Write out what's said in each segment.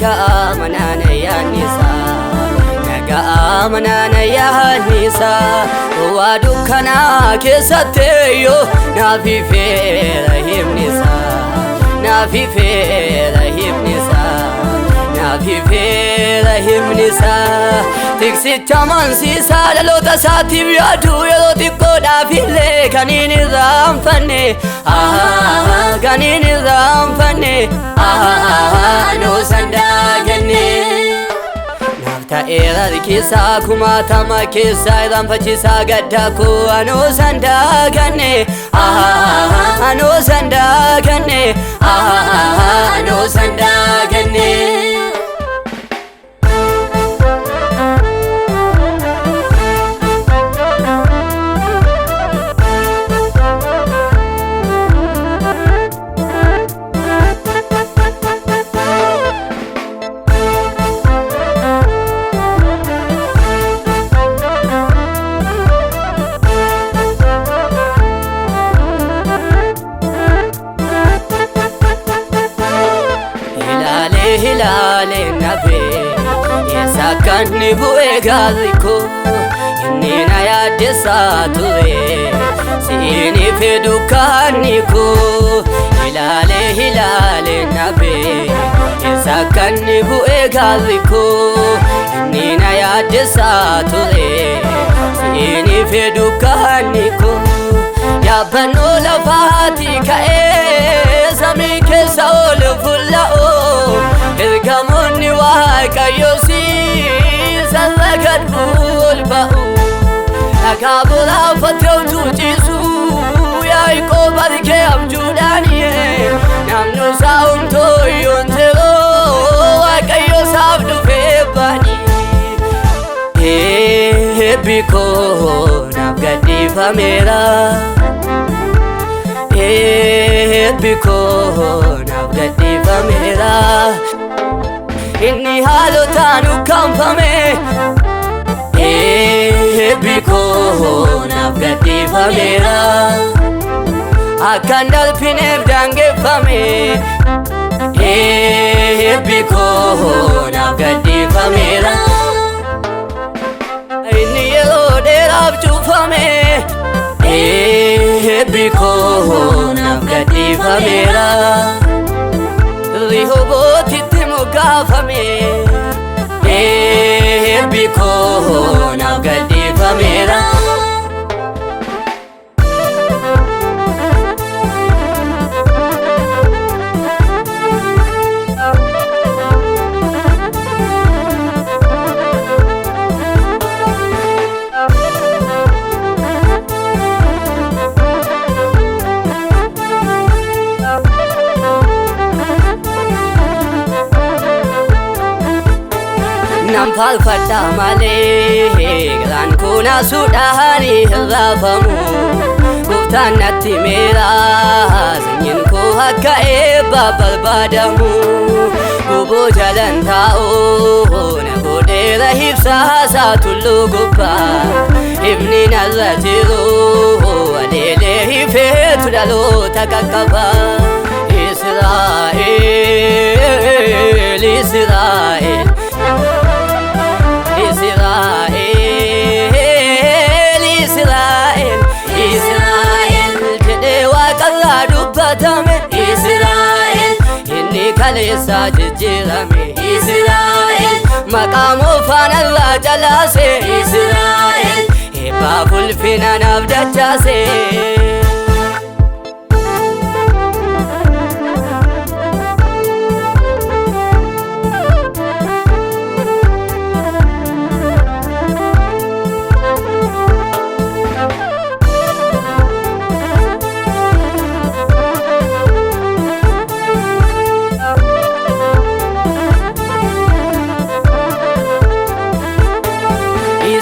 nagaa manana yaanisa nagaa manana yaanisa waa dukkana keessatteeyyo naafifeera himnisa naafifeera himnisa naafifeera himnisa tiksicha mansiisa dhaloota isaatiif yaadu yeroo xiqqoodhaafillee kan hin irraanfanne kan hin irraanfanne noo sandaaganne naaf ta'eera rikisaa kumaatama keessaa irraanfachiisaa gaddaa koo noo sandaaganne noo sandaaganne noo sandaaganne hilale nabe yesakani bu'e gaziko inni na yaadesa ture siini fedukaniko hilale nabe yesakani bu'e gaziko inni na yaadesa ture siini fedukaniko yaabannoo lafaati ka'ee samii keessa ol fulla'oo ergamoonni waaqayyoo siisan lagadhu ol ba'u dhagaa boraafatee utuu ciisuu Yaaqoob argee abjuudhaani namni isaa humtoo yoonteroo waaqayyoo isaaf dhufee bani eebbi koo naaf gadhiifameera eebbi koo naaf gadhiifameera inni haalotaan ukkaanfame eebbi koo naaf gadhiifameera akkan darbineef daangeffame eebbi koo naaf gadhiifameera inni yeroo dheeraaf cuufame eebbi koo naaf gadhiifameera Rihobootitti moggaafame eebbi koo naaf gadhiifameera Nampal fadha malee garaan kun asuudhaan hirraafamu gooftaan natti meera sanyiin koo akka eebba barbaadamu guboo jalan taa'oo na godheera ibsaa tulluu gubbaa ifni narra jiru aleelee ifeetu dhaloota qaqqaba Israa'el Israa'el Israa'el jedhee waaqarraa dubbatame Israa'el inni kaleessa jijjiirame Israa'el maqaa moofaanarraa calaase Israa'el eebbaaf ulfina naaf dachaase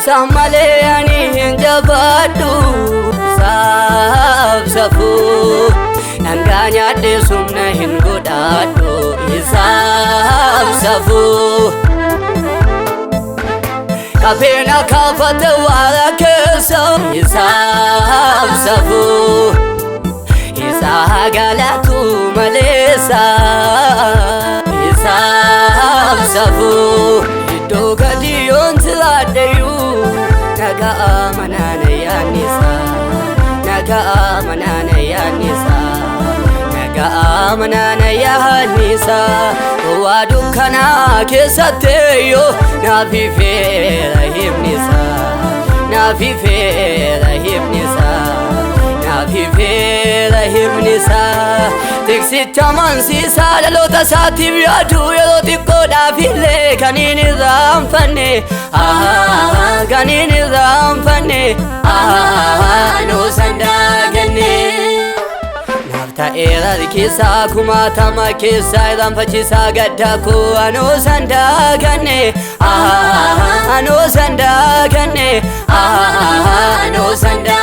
Samale ani hinjabadu safu nanganya desumna hingodadu safu kapena kafate wala kesa safu galatu malesa manana yanisa naga manana yanisa naga manana yanisa wadu kana kesateyo na fifera himnisa na fifera himnisa na fifera himnisa tiksi taman sisa lota sati biadu yoti koda file kanini ramfane kanini ramfane no sandagane nafta era kisa kumata makisa ramfachisa gadako no sandagane no sandagane no sandagane